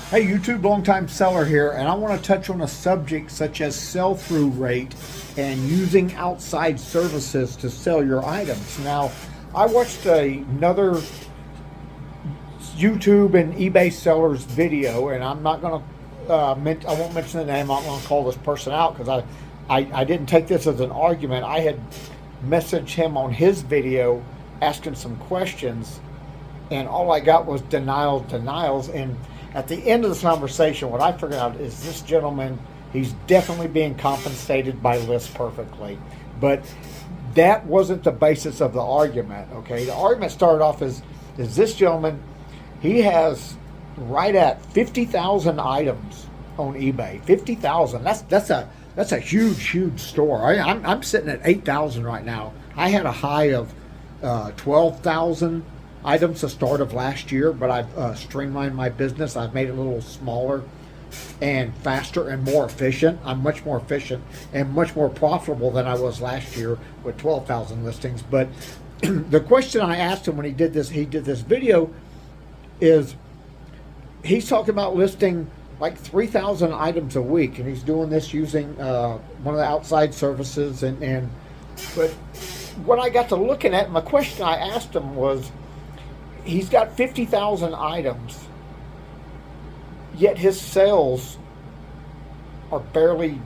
Hey YouTube, long-time seller here, and I want to touch on a subject such as sell-through rate and using outside services to sell your items. Now, I watched another YouTube and eBay seller's video, and I'm not going to, I won't mention the name. I'm not going to call this person out because I didn't take this as an argument. I had messaged him on his video asking some questions, and all I got was denials, and at the end of the conversation, what I figured out is this gentleman, he's definitely being compensated by List Perfectly. But that wasn't the basis of the argument, okay? The argument started off as this gentleman, he has right at 50,000 items on eBay. 50,000, that's a huge store. I'm sitting at 8,000 right now. I had a high of 12,000 items the start of last year, but I've streamlined my business. I've made it a little smaller and faster and more efficient. I'm much more efficient and much more profitable than I was last year with 12,000 listings. But the question I asked him when he did this video is, he's talking about listing like 3,000 items a week, and he's doing this using one of the outside services. But when I got to looking at him, the question I asked him was, he's got 50,000 items, yet his sales are barely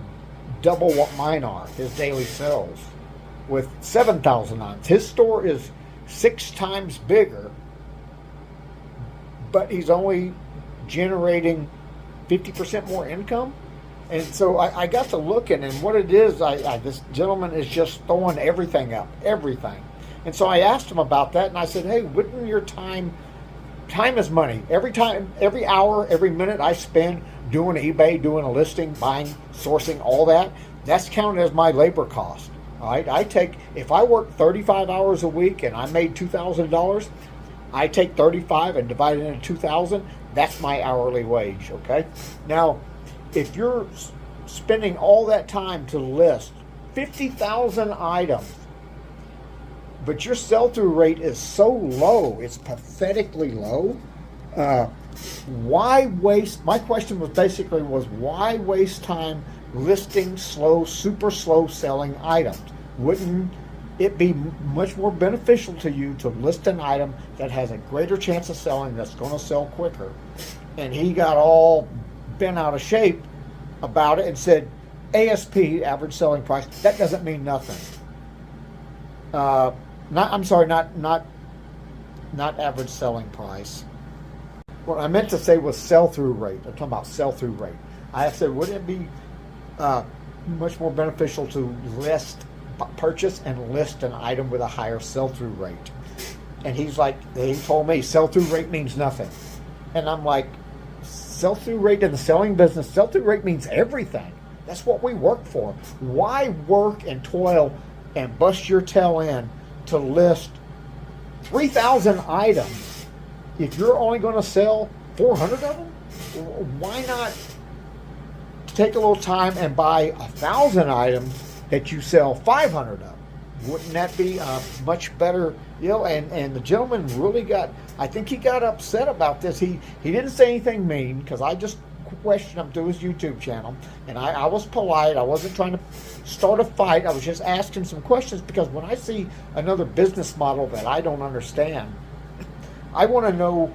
double what mine are, his daily sales, with 7,000 items. His store is 6 times bigger, but he's only generating 50% more income. And so I got to looking, and what it is, this gentleman is just throwing everything up, everything. And so I asked him about that, and I said, hey, wouldn't your time is money. Every hour, every minute I spend doing eBay, doing a listing, buying, sourcing, all that, that's counted as my labor cost. All right, if I work 35 hours a week and I made $2,000, I take 35 and divide it into 2,000, that's my hourly wage, okay? Now, if you're spending all that time to list 50,000 items, but your sell-through rate is so low, it's pathetically low. Why waste? My question was basically why waste time listing super slow selling items? Wouldn't it be much more beneficial to you to list an item that has a greater chance of selling, that's going to sell quicker? And he got all bent out of shape about it and said, ASP, average selling price, that doesn't mean nothing. Not average selling price. What I meant to say was sell-through rate. I'm talking about sell-through rate. I said, wouldn't it be much more beneficial to purchase and list an item with a higher sell-through rate? And he told me sell-through rate means nothing. And I'm like, sell-through rate in the selling business, sell-through rate means everything. That's what we work for. Why work and toil and bust your tail in to list 3,000 items if you're only going to sell 400 of them? Why not take a little time and buy 1,000 items that you sell 500 of? Wouldn't that be a much better deal? And the gentleman really I think he got upset about this. He didn't say anything mean, because I just questioned him through his YouTube channel, and I was polite. I wasn't trying to start a fight. I was just asking some questions, because when I see another business model that I don't understand, I want to know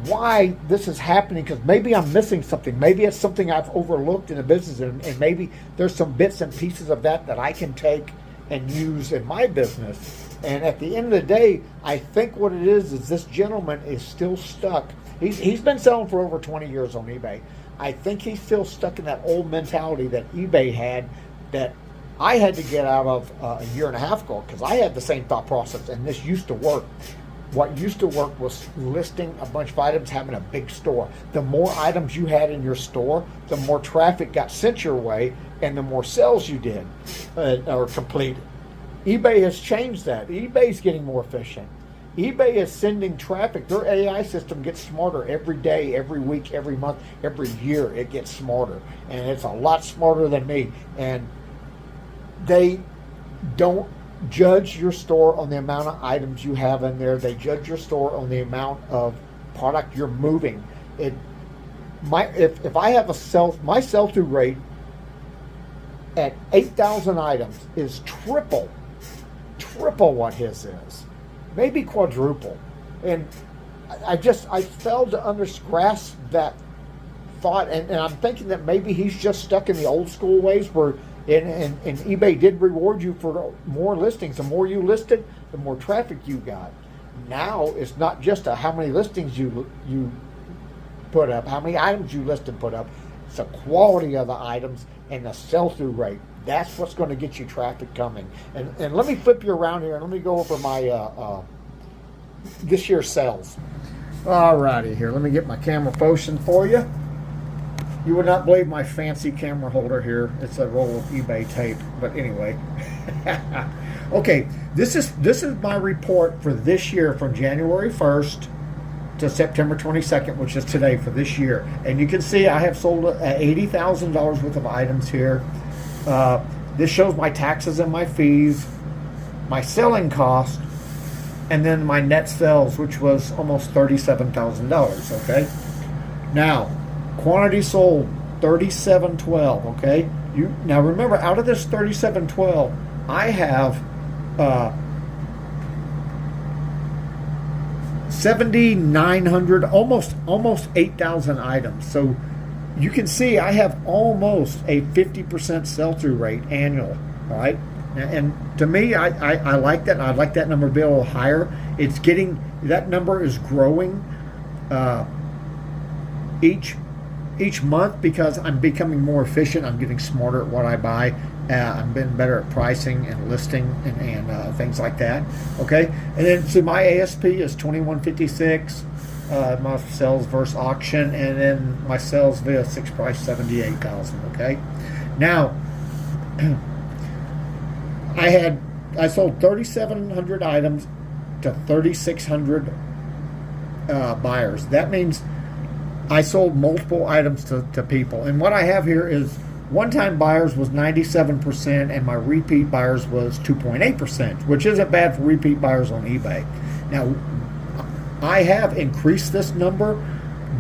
why this is happening, because maybe I'm missing something. Maybe it's something I've overlooked in the business, and maybe there's some bits and pieces of that I can take and use in my business. And at the end of the day, I think what it is this gentleman is still stuck. He's been selling for over 20 years on eBay. I think he's still stuck in that old mentality that eBay had, that I had to get out of a year and a half ago, because I had the same thought process, and this used to work. What used to work was listing a bunch of items, having a big store. The more items you had in your store, the more traffic got sent your way, and the more sales you did or completed. eBay has changed that. eBay's getting more efficient. eBay is sending traffic. Their AI system gets smarter every day, every week, every month, every year. It gets smarter, and it's a lot smarter than me. And they don't judge your store on the amount of items you have in there. They judge your store on the amount of product you're moving. if I have my sell-through rate at 8,000 items is triple what his is, maybe quadruple. And I failed to grasp that thought, and I'm thinking that maybe he's just stuck in the old school ways where and eBay did reward you for more listings. The more you listed, the more traffic you got. Now it's not just how many listings you put up, how many items you list and put up. It's the quality of the items and the sell-through rate. That's what's going to get you traffic coming. And let me flip you around here and let me go over my this year's sales. Alrighty, here, let me get my camera focusing for you. You would not believe my fancy camera holder here. It's a roll of eBay tape, but anyway. Okay, this is my report for this year from January 1st to September 22nd, which is today for this year. And you can see I have sold $80,000 worth of items here. This shows my taxes and my fees, my selling cost, and then my net sales, which was almost $37,000, okay? Now, quantity sold, 3712, okay? Now remember, out of this 3712, I have 7,900, almost 8,000 items. So you can see I have almost a 50% sell-through rate annual, all right? And to me, I like that. I'd like that number to be a little higher. It's getting, that number is growing each month because I'm becoming more efficient. I'm getting smarter at what I buy. I'm getting better at pricing and listing and things like that. Okay, and then so my ASP is $21.56. My sales versus auction, and then my sales via fixed price $78,000. Okay, now I sold 3,700 items to 3,600 buyers. That means I sold multiple items to people. And what I have here is one-time buyers was 97%, and my repeat buyers was 2.8%, which isn't bad for repeat buyers on eBay. Now, I have increased this number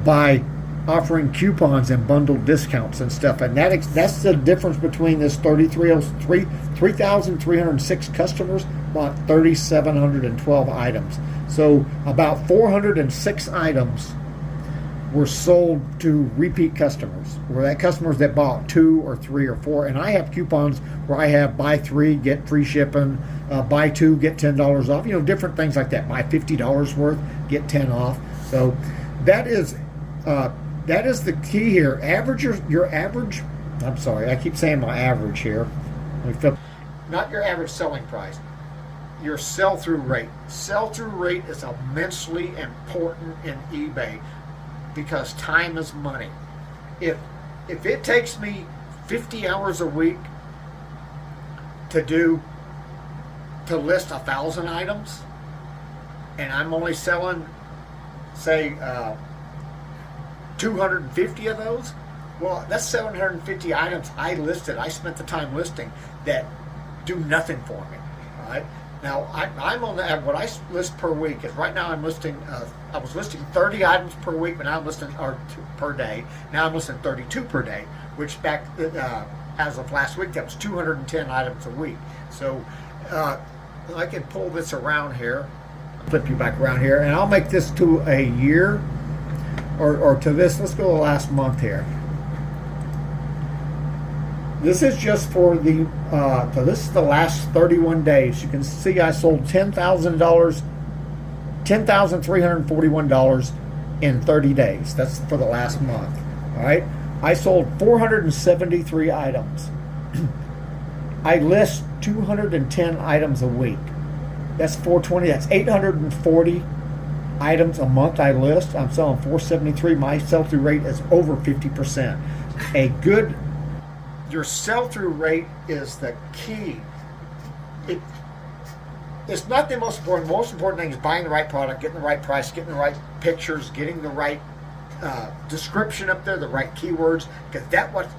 by offering coupons and bundled discounts and stuff, and that's the difference between this 3,306 customers bought 3,712 items. So about 406 items were sold to repeat customers, where that customers that bought 2 or 3 or 4, and I have coupons where I have buy 3 get free shipping, buy 2 get $10 off, different things like that. Buy $50 worth, get 10 off. So that is the key here. Average your average. I'm sorry, I keep saying my average here. Not your average selling price. Your sell-through rate. Sell-through rate is immensely important in eBay, because time is money. If it takes me 50 hours a week to list 1,000 items, and I'm only selling, say, 250 of those, well, that's 750 items I listed. I spent the time listing that do nothing for me. All right. Now, I'm on what I list per week is right now I'm listing, I was listing 30 items per week, but now I'm listing, or per day. Now I'm listing 32 per day, which back, as of last week, that was 210 items a week. So, I can pull this around here, flip you back around here, and I'll make this to a year, or to this, let's go to last month here. This is just for the, so this is the last 31 days. You can see I sold $10,341 in 30 days. That's for the last month. All right. I sold 473 items. I list 210 items a week. That's 420. That's 840 items a month I list. I'm selling 473. My sell-through rate is over 50%. Your sell-through rate is the key. It's not the most important. The most important thing is buying the right product, getting the right price, getting the right pictures, getting the right description up there, the right keywords, because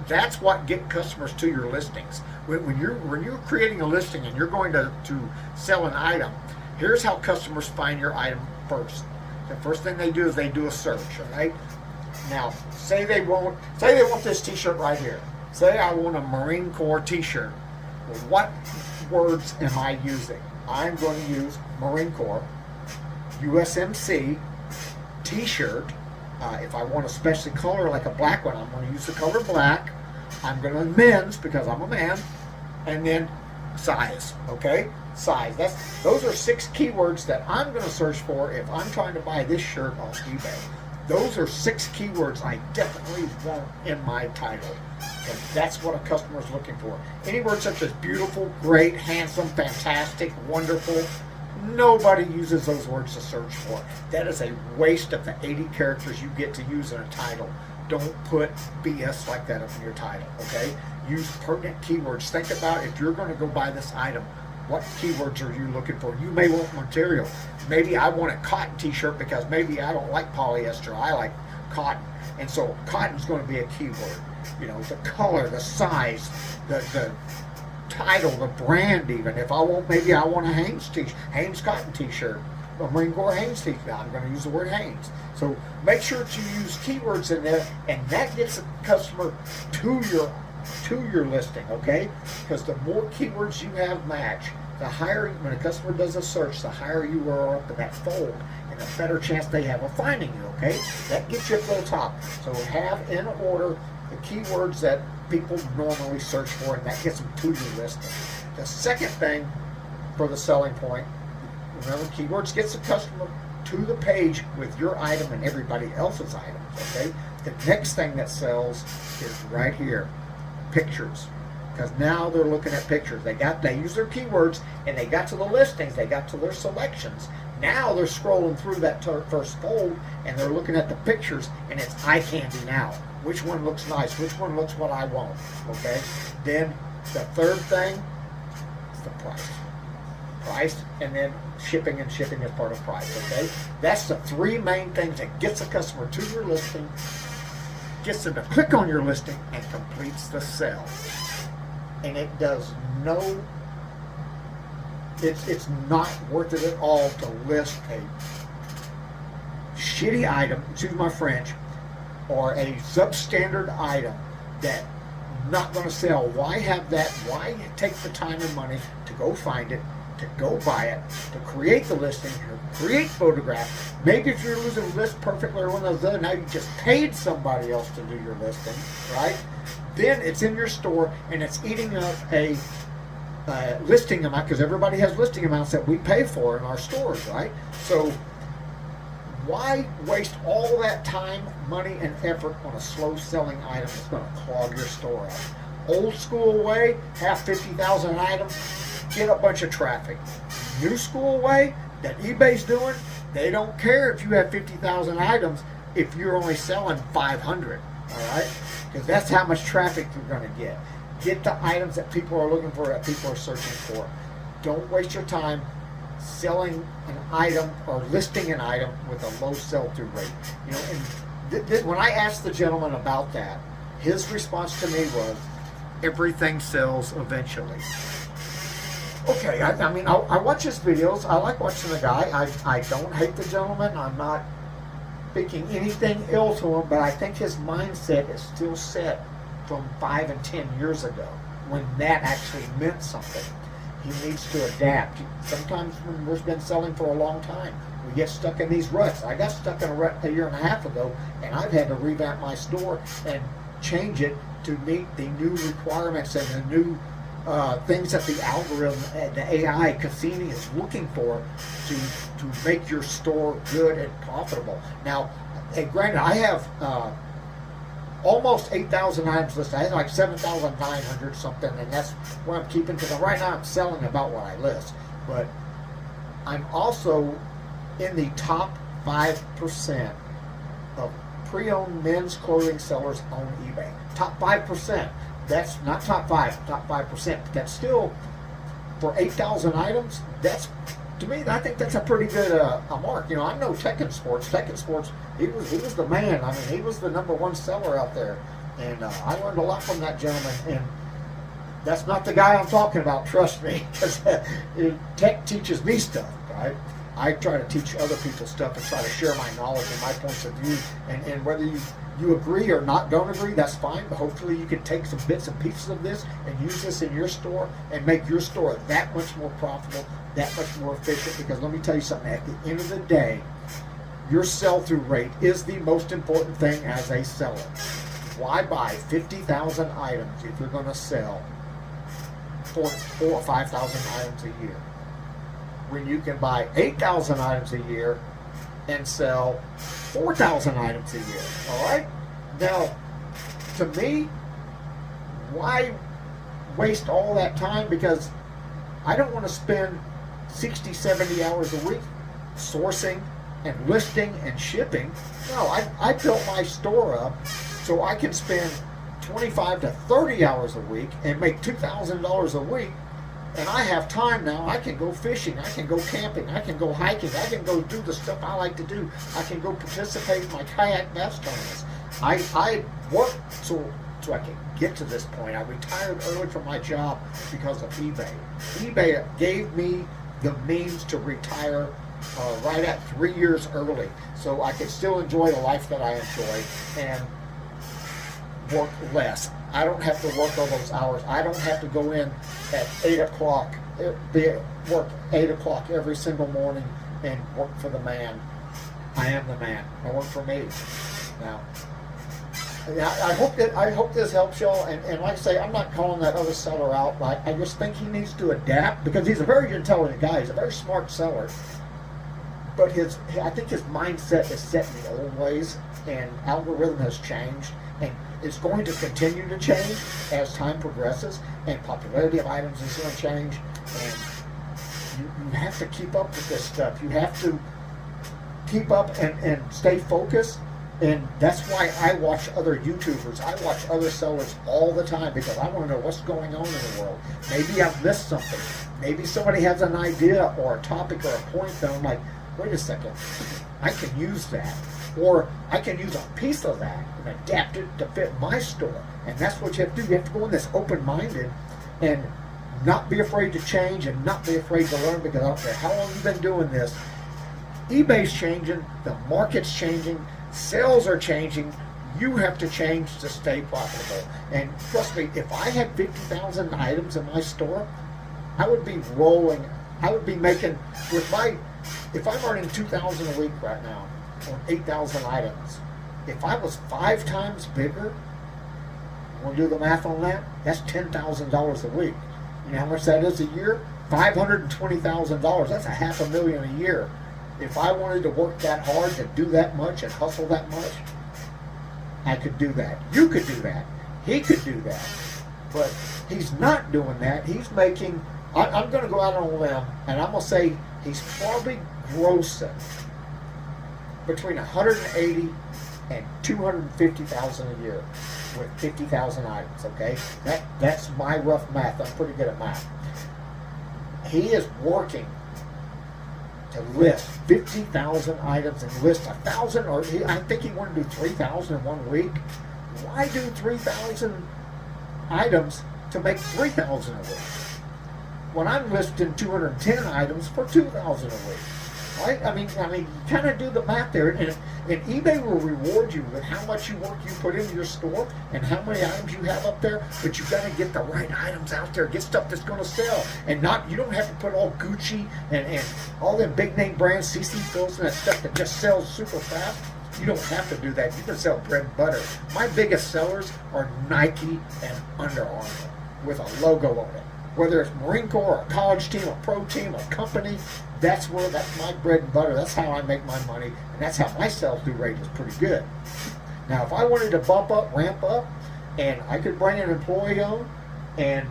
that's what get customers to your listings. When you're creating a listing and you're going to sell an item, here's how customers find your item first. The first thing they do is they do a search. All right. Now, say they want this T-shirt right here. Say I want a Marine Corps T-shirt. Well, what words am I using? I'm going to use Marine Corps, USMC, T-shirt. If I want a specialty color like a black one, I'm going to use the color black. I'm going to men's because I'm a man, and then size. Okay, size. Those are 6 keywords that I'm going to search for if I'm trying to buy this shirt on eBay. Those are 6 keywords I definitely want in my title. And that's what a customer is looking for. Any words such as beautiful, great, handsome, fantastic, wonderful, nobody uses those words to search for. That is a waste of the 80 characters you get to use in a title. Don't put BS like that up in your title, okay? Use pertinent keywords. Think about if you're going to go buy this item, what keywords are you looking for? You may want material. Maybe I want a cotton T-shirt because maybe I don't like polyester. I like cotton. And so cotton's going to be a keyword. You know, the color, the size, the title, the brand even. If I want, maybe I want a Hanes cotton T-shirt, a Marine Corps Hanes T-shirt. I'm going to use the word Hanes. So make sure to use keywords in there, and that gets a customer to your listing, okay? Because the more keywords you have match, the higher, when a customer does a search, the higher you are up in that fold, and the better chance they have of finding you, okay? That gets you up to the top. So have in order the keywords that people normally search for, and that gets them to your listing. The second thing for the selling point, remember, keywords gets the customer to the page with your item and everybody else's items, okay? The next thing that sells is right here, pictures. Because now they're looking at pictures. They use their keywords, and they got to the listings, they got to their selections. Now they're scrolling through that first fold, and they're looking at the pictures, and it's eye candy now. Which one looks nice? Which one looks what I want? Okay? Then the third thing is the price. Price, and then shipping, and shipping is part of price, okay? That's the 3 main things that gets a customer to your listing, gets them to click on your listing, and completes the sale. And it does it's not worth it at all to list a shitty item, excuse my French, or a substandard item that not going to sell. Why have that? Why take the time and money to go find it, to go buy it, to create the listing, to create photographs? Maybe if you're using list perfectly or one of those other, now you just paid somebody else to do your listing, right? Then it's in your store and it's eating up a listing amount, because everybody has listing amounts that we pay for in our stores, right? So why waste all that time, money, and effort on a slow-selling item that's going to clog your store up? Old school way, have 50,000 items, get a bunch of traffic. New school way that eBay's doing, they don't care if you have 50,000 items if you're only selling 500, all right? Because that's how much traffic you're going to get. Get the items that people are looking for, that people are searching for. Don't waste your time selling an item or listing an item with a low sell-through rate. You know, and when I asked the gentleman about that, his response to me was, everything sells eventually. Okay, I mean, I watch his videos. I like watching the guy. I don't hate the gentleman. I'm not speaking anything ill to him, but I think his mindset is still set from 5 and 10 years ago, when that actually meant something. He needs to adapt. Sometimes when we've been selling for a long time, we get stuck in these ruts. I got stuck in a rut a year and a half ago, and I've had to revamp my store and change it to meet the new requirements and the new things that the algorithm, the AI, Cassini is looking for to make your store good and profitable. Now, granted, I have almost 8,000 items listed. I have like 7,900 something, and that's what I'm keeping, because right now I'm selling about what I list. But I'm also in the top 5% of pre-owned men's clothing sellers on eBay. Top 5%. That's not top 5, top 5%. But that's still, for 8,000 items, that's, to me, I think that's a pretty good mark. You know, I know Tekken Sports. Tekken Sports, he was the man. I mean, he was the #1 seller out there. And I learned a lot from that gentleman. And that's not the guy I'm talking about, trust me, because tech teaches me stuff, right? I try to teach other people stuff and try to share my knowledge and my points of view. And whether you agree or don't agree, that's fine. But hopefully you can take some bits and pieces of this and use this in your store and make your store that much more profitable, that much more efficient. Because let me tell you something, at the end of the day, your sell-through rate is the most important thing as a seller. Why buy 50,000 items if you're going to sell 4,000 or 5,000 items a year, when you can buy 8,000 items a year and sell 4,000 items a year? All right? Now, to me, why waste all that time? Because I don't want to spend 60, 70 hours a week sourcing and listing and shipping. No, I built my store up so I can spend 25 to 30 hours a week and make $2,000 a week. And I have time now. I can go fishing. I can go camping. I can go hiking. I can go do the stuff I like to do. I can go participate in my kayak bass tournaments. I worked so I can get to this point. I retired early from my job because of eBay. eBay gave me the means to retire right at 3 years early, so I could still enjoy the life that I enjoy and work less. I don't have to work all those hours. I don't have to go in at 8 o'clock, work 8 o'clock every single morning and work for the man. I am the man. I work for me. Now, I hope this helps y'all. And like I say, I'm not calling that other seller out. I just think he needs to adapt, because he's a very intelligent guy. He's a very smart seller. But I think his mindset is set in the old ways, and algorithm has changed, and it's going to continue to change as time progresses, and popularity of items is going to change, and you have to keep up with this stuff. You have to keep up and stay focused, and that's why I watch other YouTubers. I watch other sellers all the time, because I want to know what's going on in the world. Maybe I've missed something. Maybe somebody has an idea or a topic or a point that I'm like, wait a second, I can use that. Or I can use a piece of that and adapt it to fit my store. And that's what you have to do. You have to go in this open-minded and not be afraid to change and not be afraid to learn, because I don't care how long you've been doing this. eBay's changing, the market's changing, sales are changing. You have to change to stay profitable. And trust me, if I had 50,000 items in my store, I would be rolling. I would be making, if I'm earning 2,000 a week right now on 8,000 items, if I was 5 times bigger, we'll do the math on that, that's $10,000 a week. You know how much that is a year? $520,000. That's $500,000 a year. If I wanted to work that hard to do that much and hustle that much, I could do that. You could do that. He could do that. But he's not doing that. He's making, I'm going to go out on a limb, and I'm going to say he's probably grossing between 180 and 250,000 a year with 50,000 items. Okay, that's my rough math. I'm pretty good at math. He is working to list 50,000 items and list 1,000, or I think he wanted to do 3,000 in 1 week. Why do 3,000 items to make 3,000 a week when I'm listing 210 items for 2,000 a week? Right? I mean, you kind of do the math there, and eBay will reward you with how much work you put into your store and how many items you have up there. But you've got to get the right items out there, get stuff that's going to sell, and you don't have to put all Gucci and all them big name brands, CC Phillips, and that stuff that just sells super fast. You don't have to do that. You can sell bread and butter. My biggest sellers are Nike and Under Armour with a logo on it. Whether it's Marine Corps, a college team, a pro team, a company, that's my bread and butter. That's how I make my money, and that's how my sell-through rate is pretty good. Now, if I wanted to ramp up, and I could bring an employee on and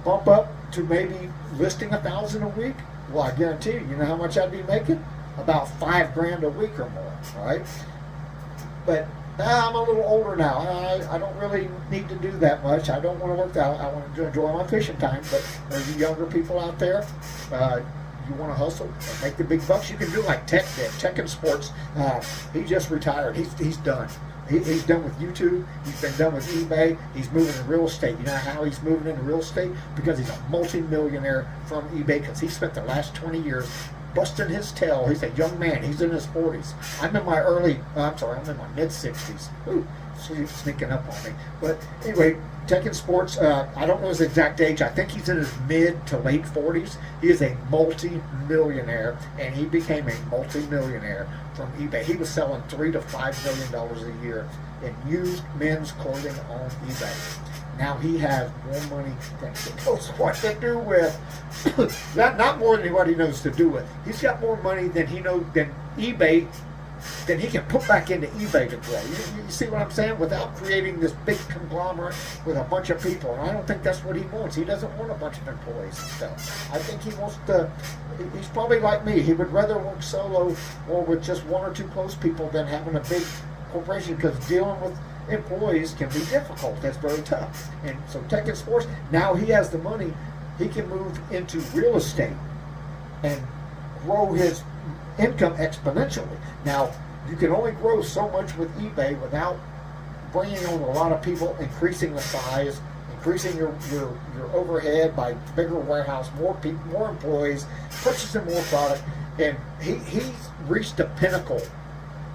bump up to maybe listing 1,000 a week, well, I guarantee you know how much I'd be making? About $5,000 a week or more, right? But I'm a little older now. I don't really need to do that much. I don't want to work out. I want to enjoy my fishing time. But there's you younger people out there, you want to hustle and make the big bucks, you can do like Tech did. Tech and Sports. He just retired. He's done. He's done with YouTube. He's been done with eBay. He's moving into real estate. You know how he's moving into real estate? Because he's a multi-millionaire from eBay, because he spent the last 20 years busting his tail. He's a young man. He's in his 40s. I'm in my mid-60s. Ooh, sneaking up on me. But anyway, Tekken Sports, I don't know his exact age. I think he's in his mid to late 40s. He is a multi-millionaire, and he became a multi-millionaire from eBay. He was selling $3 to $5 million a year in used men's clothing on eBay. Now he has more money than he knows what to do with. not more than what he knows to do with. He's got more money than he knows than eBay, than he can put back into eBay to grow. You see what I'm saying? Without creating this big conglomerate with a bunch of people. And I don't think that's what he wants. He doesn't want a bunch of employees and stuff. I think he wants to, he's probably like me. He would rather work solo or with just one or two close people than having a big corporation, because dealing with employees can be difficult. That's very tough. And so Tekken Sports, now he has the money, he can move into real estate and grow his income exponentially. Now, you can only grow so much with eBay without bringing on a lot of people, increasing the size, increasing your overhead by bigger warehouse, more people, more employees, purchasing more product. And he's reached the pinnacle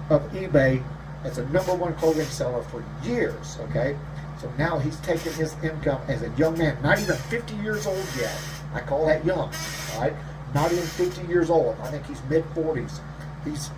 of eBay as a #1 clothing seller for years, okay? So now he's taken his income as a young man, not even 50 years old yet. I call that young, all right? Not even 50 years old. I think he's mid-40s. He's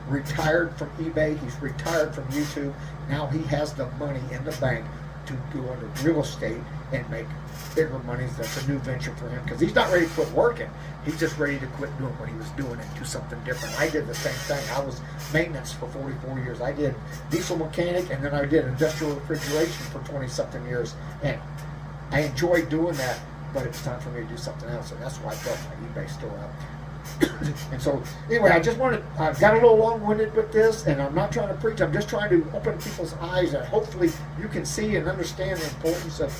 retired from eBay. He's retired from YouTube. Now he has the money in the bank to go into real estate and make bigger money. That's a new venture for him, because he's not ready to quit working. He's just ready to quit doing what he was doing and do something different. I did the same thing. I was maintenance for 44 years. I did diesel mechanic, and then I did industrial refrigeration for 20-something years. And I enjoyed doing that, but it's time for me to do something else. And that's why I built my eBay store up. And so, anyway, I got a little long-winded with this, and I'm not trying to preach. I'm just trying to open people's eyes, and hopefully you can see and understand the importance of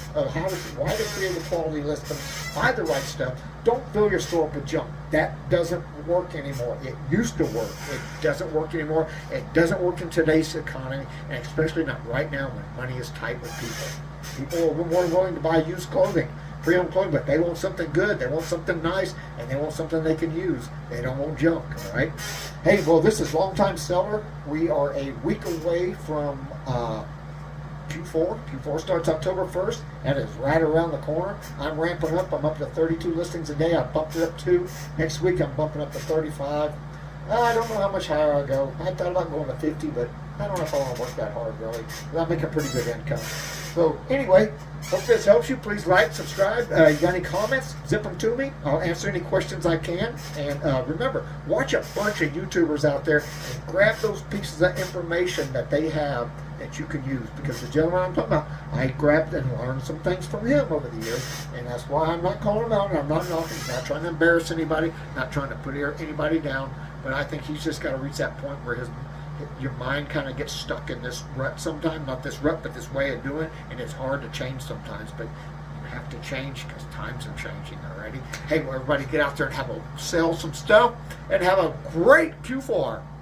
why to create a quality listing, buy the right stuff. Don't fill your store up with junk. That doesn't work anymore. It used to work. It doesn't work anymore. It doesn't work in today's economy, and especially not right now when money is tight with people. People are more willing to buy used clothing, pre-owned clothing, but they want something good, they want something nice, and they want something they can use. They don't want junk, all right? Hey, well, this is Longtime Seller. We are a week away from Q4. Q4 starts October 1st, and it's right around the corner. I'm ramping up. I'm up to 32 listings a day. I bumped it up 2. Next week, I'm bumping up to 35. I don't know how much higher I'll go. I thought about going to 50, but I don't know if I want to work that hard, really. I'll make a pretty good income. So anyway, hope this helps you. Please like, subscribe. You got any comments, zip them to me. I'll answer any questions I can. And remember, watch a bunch of YouTubers out there and grab those pieces of information that they have that you can use. Because the gentleman I'm talking about, I grabbed and learned some things from him over the years. And that's why I'm not calling him out, and I'm not knocking, not trying to embarrass anybody, not trying to put anybody down. But I think he's just got to reach that point where your mind kind of gets stuck in this rut sometimes. Not this rut, but this way of doing it. And it's hard to change sometimes. But you have to change because times are changing already. Hey, well, everybody get out there and sell some stuff and have a great Q4.